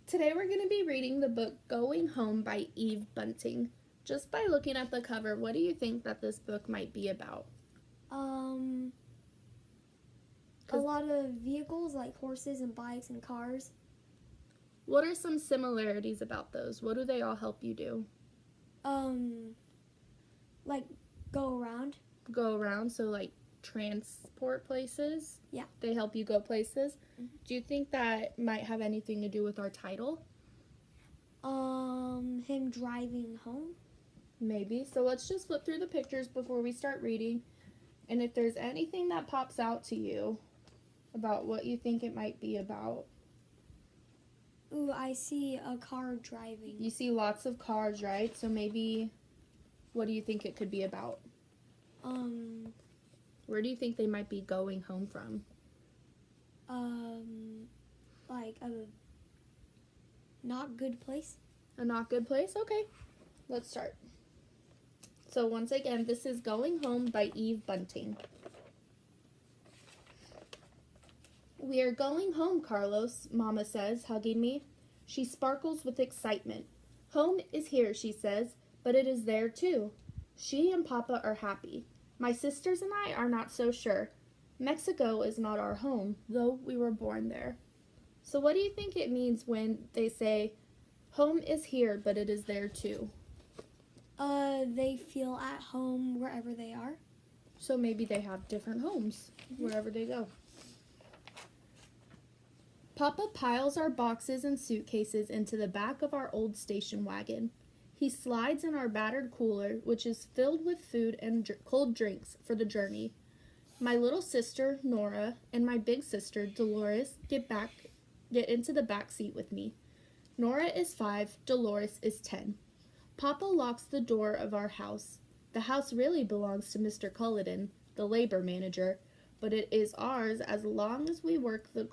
Today we're going to be reading the book Going Home by Eve Bunting. Just by looking at the cover, what do you think that this book might be about? A lot of vehicles like horses and bikes and cars. What are some similarities about those? What do they all help you do? Like go around. Go around, so like transport places? Yeah. They help you go places? Mm-hmm. Do you think that might have anything to do with our title? Him driving home. Maybe. So let's just flip through the pictures before we start reading. And if there's anything that pops out to you about what you think it might be about. Ooh, I see a car driving. You see lots of cars, right? So maybe, what do you think it could be about? Where do you think they might be going home from? Like a not good place. A not good place? Okay, let's start. So once again, this is Going Home by Eve Bunting. We are going home, Carlos, Mama says, hugging me. She sparkles with excitement. Home is here, she says, but it is there too. She and Papa are happy. My sisters and I are not so sure. Mexico is not our home, though we were born there. So what do you think it means when they say, home is here, but it is there too? They feel at home wherever they are. So maybe they have different homes wherever they go. Papa piles our boxes and suitcases into the back of our old station wagon. He slides in our battered cooler, which is filled with food and cold drinks for the journey. My little sister, Nora, and my big sister, Dolores, get into the back seat with me. Nora is 5, Dolores is 10. Papa locks the door of our house. The house really belongs to Mr. Culloden, the labor manager, but it is ours as long as we work the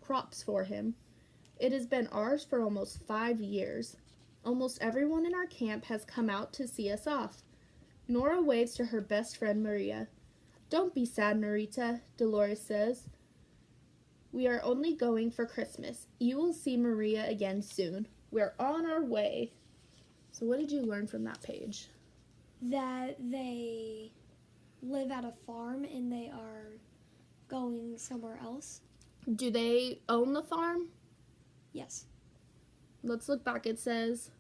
crops for him. It has been ours for almost 5 years. Almost everyone in our camp has come out to see us off. Nora waves to her best friend Maria. Don't be sad, Norita, Dolores says. We are only going for Christmas. You will see Maria again soon. We're on our way. So what did you learn from that page? That they live at a farm and they are going somewhere else. Do they own the farm? Yes. Let's look back. It says,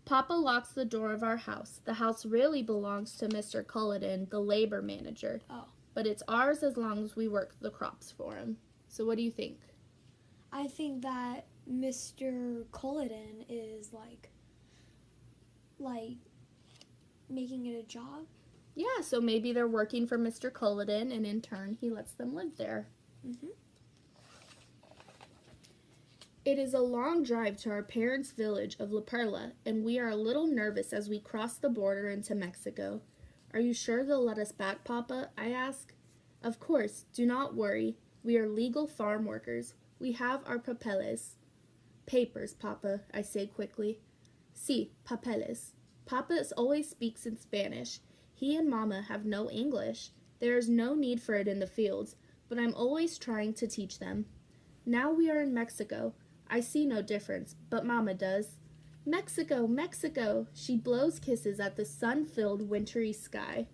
Papa locks the door of our house. The house really belongs to Mr. Culloden, the labor manager. Oh. But it's ours as long as we work the crops for him. So what do you think? I think that Mr. Culloden is like making it a job. Yeah, so maybe they're working for Mr. Culloden, and in turn, he lets them live there. Mm-hmm. It is a long drive to our parents' village of La Perla, and we are a little nervous as we cross the border into Mexico. Are you sure they'll let us back, Papa? I ask. Of course, do not worry. We are legal farm workers. We have our papeles. Papers, Papa, I say quickly. Sí, papeles. Papa always speaks in Spanish. He and Mama have no English. There is no need for it in the fields, but I'm always trying to teach them. Now we are in Mexico. I see no difference, but Mama does. Mexico, Mexico! She blows kisses at the sun-filled wintry sky.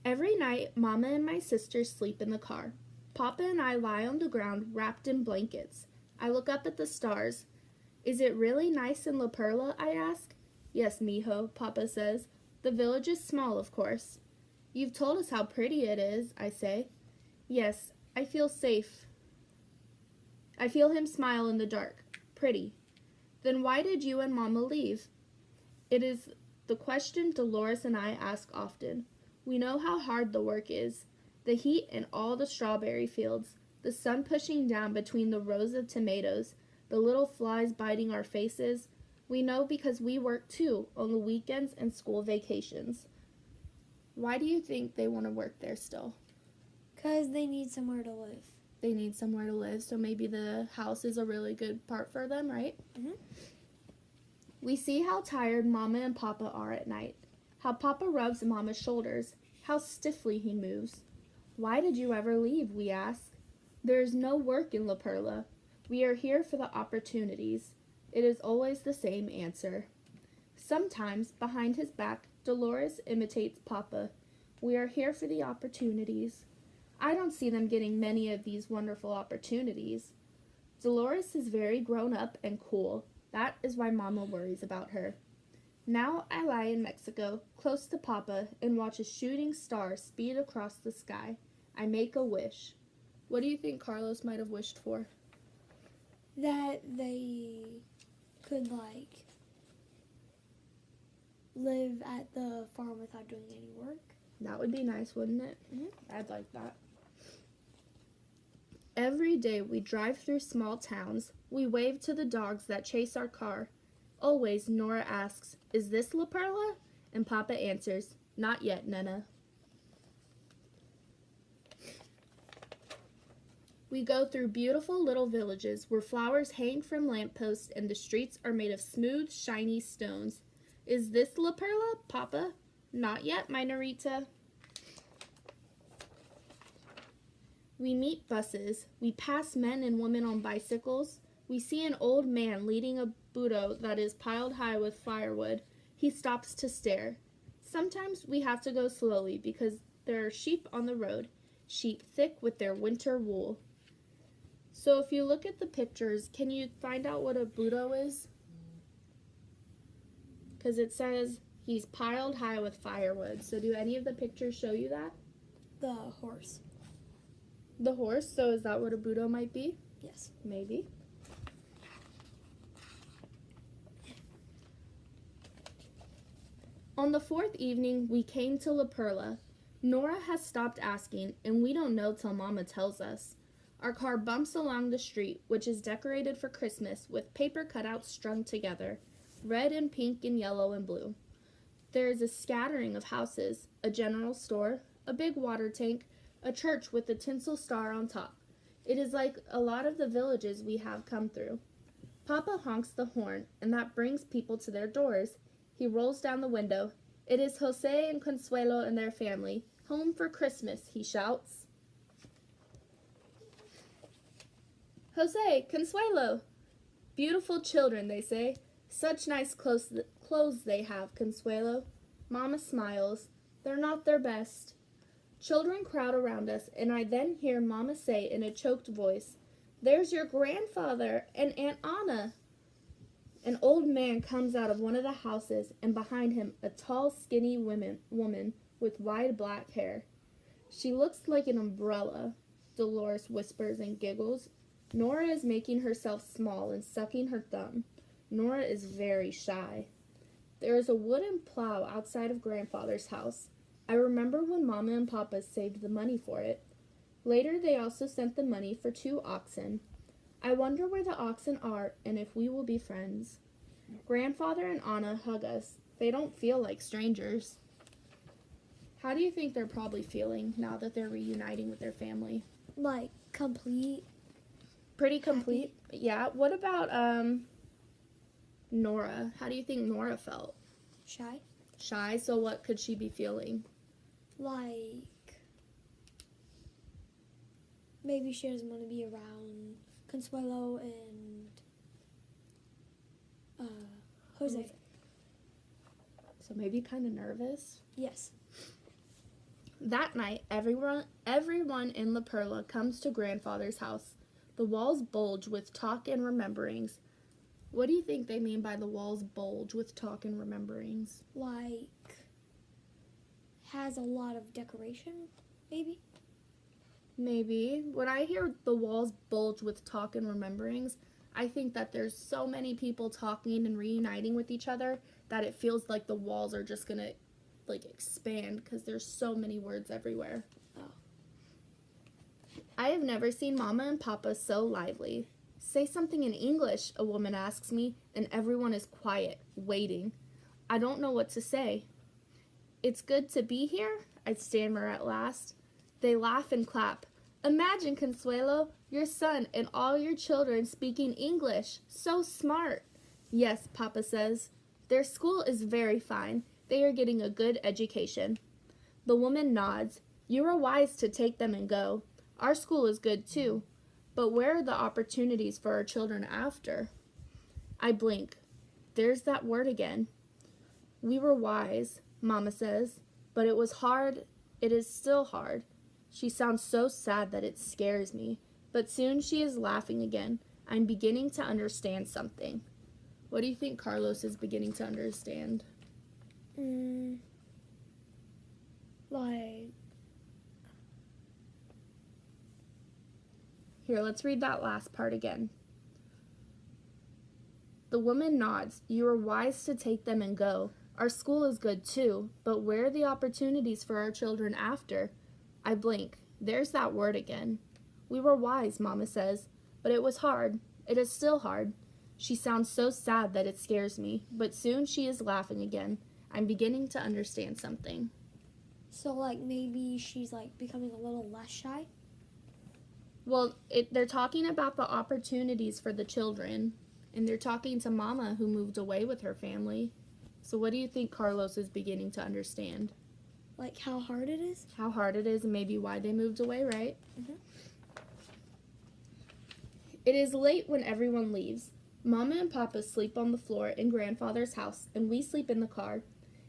Every night, Mama and my sisters sleep in the car. Papa and I lie on the ground wrapped in blankets. I look up at the stars. Is it really nice in La Perla? I ask. Yes, mijo, Papa says. The village is small, of course. You've told us how pretty it is, I say. Yes, I feel safe. I feel him smile in the dark. Pretty. Then why did you and Mama leave? It is the question Dolores and I ask often. We know how hard the work is. The heat in all the strawberry fields, the sun pushing down between the rows of tomatoes, the little flies biting our faces. We know because we work too on the weekends and school vacations. Why do you think they want to work there still? Because they need somewhere to live. They need somewhere to live, so maybe the house is a really good part for them, right? Mm-hmm. We see how tired Mama and Papa are at night, how Papa rubs Mama's shoulders, how stiffly he moves. Why did you ever leave, we ask. There is no work in La Perla. We are here for the opportunities. It is always the same answer. Sometimes, behind his back, Dolores imitates Papa. We are here for the opportunities. I don't see them getting many of these wonderful opportunities. Dolores is very grown up and cool. That is why Mama worries about her. Now I lie in Mexico, close to Papa, and watch a shooting star speed across the sky. I make a wish. What do you think Carlos might have wished for? That they could, live at the farm without doing any work. That would be nice, wouldn't it? Mm-hmm. I'd like that. Every day we drive through small towns. We wave to the dogs that chase our car. Always Nora asks, "Is this La Perla?" And Papa answers, "Not yet, Nena." We go through beautiful little villages where flowers hang from lampposts and the streets are made of smooth, shiny stones. "Is this La Perla, Papa?" "Not yet, my Norita." We meet buses. We pass men and women on bicycles. We see an old man leading a burro that is piled high with firewood. He stops to stare. Sometimes we have to go slowly because there are sheep on the road, sheep thick with their winter wool. So if you look at the pictures, can you find out what a burro is? Because it says he's piled high with firewood. So do any of the pictures show you that? The horse. The horse? So is that what a burro might be? Yes. Maybe. On the fourth evening, we came to La Perla. Nora has stopped asking, and we don't know till Mama tells us. Our car bumps along the street, which is decorated for Christmas with paper cutouts strung together, red and pink and yellow and blue. There is a scattering of houses, a general store, a big water tank, a church with a tinsel star on top. It is like a lot of the villages we have come through. Papa honks the horn, and that brings people to their doors. He rolls down the window. It is Jose and Consuelo and their family. "Home for Christmas," he shouts. "Jose, Consuelo!" "Beautiful children," they say. "Such nice clothes they have, Consuelo." Mama smiles. "They're not their best." Children crowd around us, and I then hear Mama say in a choked voice, "There's your grandfather and Aunt Anna." An old man comes out of one of the houses, and behind him a tall, skinny woman with wide black hair. "She looks like an umbrella," Dolores whispers and giggles. Nora is making herself small and sucking her thumb. Nora is very shy. There is a wooden plow outside of Grandfather's house. I remember when Mama and Papa saved the money for it. Later, they also sent the money for 2 oxen. I wonder where the oxen are and if we will be friends. Grandfather and Anna hug us. They don't feel like strangers. How do you think they're probably feeling now that they're reuniting with their family? Complete. Pretty complete? Happy. Yeah. What about Nora? How do you think Nora felt? Shy. Shy? So what could she be feeling? Maybe she doesn't want to be around Consuelo and Jose. So maybe kind of nervous? Yes. That night, everyone in La Perla comes to Grandfather's house. The walls bulge with talk and rememberings. What do you think they mean by the walls bulge with talk and rememberings? Has a lot of decoration, maybe? Maybe. When I hear the walls bulge with talk and rememberings, I think that there's so many people talking and reuniting with each other that it feels like the walls are just gonna expand because there's so many words everywhere. Oh. I have never seen Mama and Papa so lively. "Say something in English," a woman asks me, and everyone is quiet, waiting. I don't know what to say. "It's good to be here," I stammer at last. They laugh and clap. "Imagine, Consuelo, your son and all your children speaking English. So smart." "Yes," Papa says. "Their school is very fine. They are getting a good education." The woman nods. You are wise to take them and go. Our school is good too, but where are the opportunities for our children after? I blink. There's that word again. We were wise, Mama says, but it was hard. It is still hard. She sounds so sad that it scares me, but soon she is laughing again. I'm beginning to understand something. What do you think Carlos is beginning to understand? Like, Here, let's read that last part again. The woman nods. You are wise to take them and go. Our school is good too, but where are the opportunities for our children after? I blink. There's that word again. We were wise, Mama says, but it was hard. It is still hard. She sounds so sad that it scares me, but soon she is laughing again. I'm beginning to understand something. so like maybe she's like becoming a little less shy. Well, they're talking about the opportunities for the children, and they're talking to Mama who moved away with her family. So what do you think Carlos is beginning to understand? Like how hard it is? How hard it is and maybe why they moved away, right? Mhm. It is late when everyone leaves. Mama and Papa sleep on the floor in Grandfather's house, and we sleep in the car.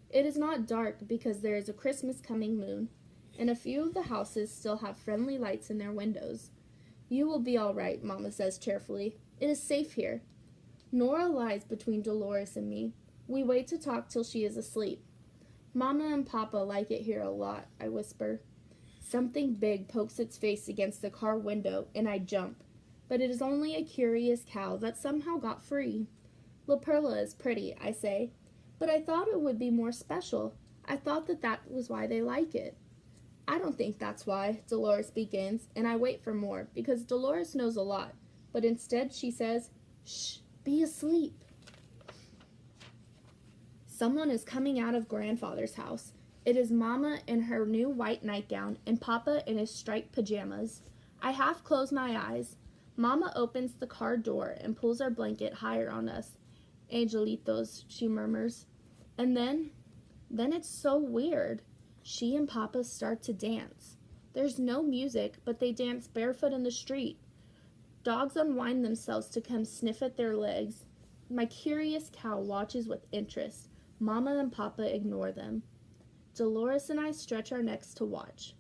It is not dark because there is a Christmas coming moon, and a few of the houses still have friendly lights in their windows. You will be all right, Mama says cheerfully. It is safe here. Nora lies between Dolores and me. We wait to talk till she is asleep. Mama and Papa like it here a lot, I whisper. Something big pokes its face against the car window, and I jump. But it is only a curious cow that somehow got free. La Perla is pretty, I say, but I thought it would be more special. I thought that was why they like it. I don't think that's why, Dolores begins, and I wait for more, because Dolores knows a lot. But instead she says, Shh, be asleep. Someone is coming out of Grandfather's house. It is Mama in her new white nightgown and Papa in his striped pajamas. I half close my eyes. Mama opens the car door and pulls our blanket higher on us. Angelitos, she murmurs. And then it's so weird. She and Papa start to dance. There's no music, but they dance barefoot in the street. Dogs unwind themselves to come sniff at their legs. My curious cow watches with interest. Mama and Papa ignore them. Dolores and I stretch our necks to watch.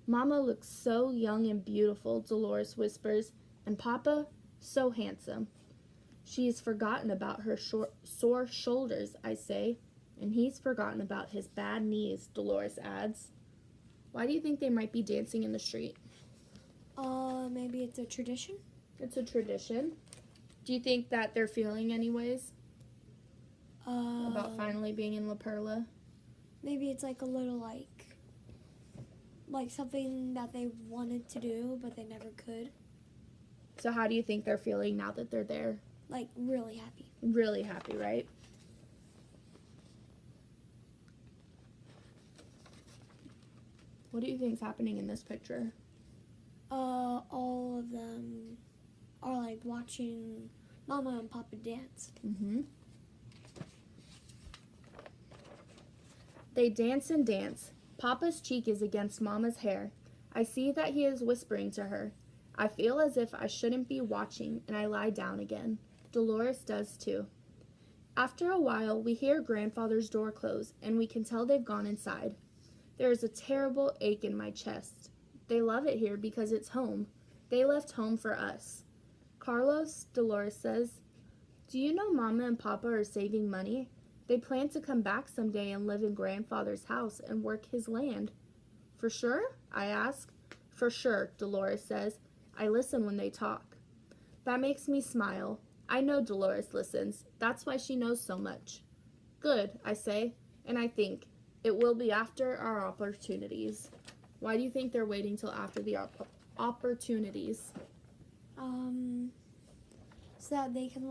Mama looks so young and beautiful, Dolores whispers, and Papa, so handsome. She has forgotten about her sore shoulders, I say, and he's forgotten about his bad knees, Dolores adds. Why do you think they might be dancing in the street? Maybe it's a tradition? It's a tradition. Do you think that they're feeling anyways about finally being in La Perla? Maybe it's like a little like something that they wanted to do but they never could. So how do you think they're feeling now that they're there? Like really happy. Really happy, right? What do you think's happening in this picture? All of them are like watching Mama and Papa dance. Mm-hmm. They dance and dance. Papa's cheek is against Mama's hair. I see that he is whispering to her. I feel as if I shouldn't be watching, and I lie down again. Dolores does too. After a while, we hear Grandfather's door close, and we can tell they've gone inside. There is a terrible ache in my chest. They love it here because it's home. They left home for us. Carlos, Dolores says, do you know Mama and Papa are saving money? They plan to come back someday and live in Grandfather's house and work his land. For sure? I ask. For sure, Dolores says. I listen when they talk. That makes me smile. I know Dolores listens. That's why she knows so much. Good, I say, and I think. It will be after our opportunities. Why do you think they're waiting till after the opportunities? So that they can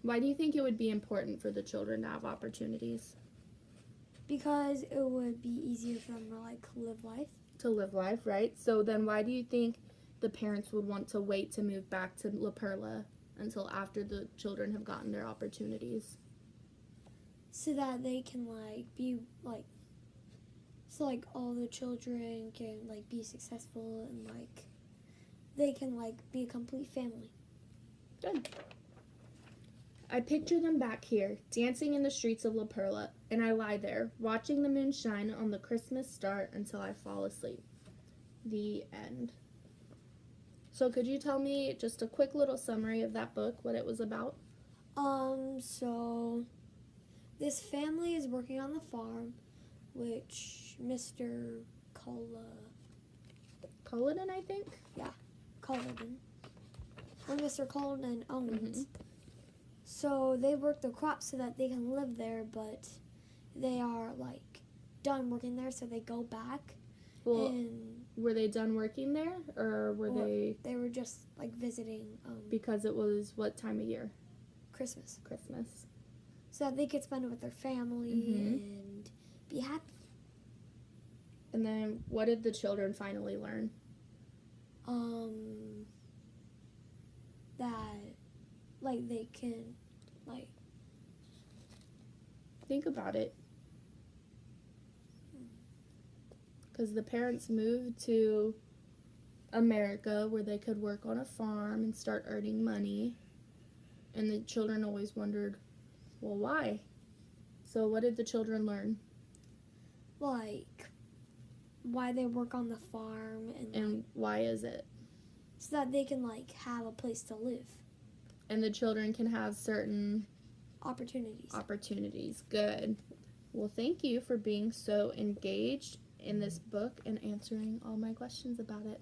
Why do you think it would be important for the children to have opportunities? because it would be easier for them to live life. To live life, right? So then why do you think the parents would want to wait to move back to La Perla until after the children have gotten their opportunities? so that they can like be like so like all the children can like be successful and like they can like be a complete family. Good. I picture them back here, dancing in the streets of La Perla, and I lie there, watching the moon shine on the Christmas star until I fall asleep. The end. So could you tell me just a quick little summary of that book, what it was about? So this family is working on the farm, which Mr. Culloden, I think? Culloden, or Mr. Culloden owns. So they work the crops so that they can live there, but they are like done working there, so they go back. Well, and were they done working there, or were they? They were just like visiting. Because it was what time of year? Christmas. So that they could spend it with their family and be happy. And then, what did the children finally learn? That like they can like think about it. Because the parents moved to America where they could work on a farm and start earning money. And the children always wondered, well, why? So what did the children learn? Like why they work on the farm and why is it? So that they can like have a place to live. And the children can have certain opportunities. Good. Well, thank you for being so engaged in this book and answering all my questions about it.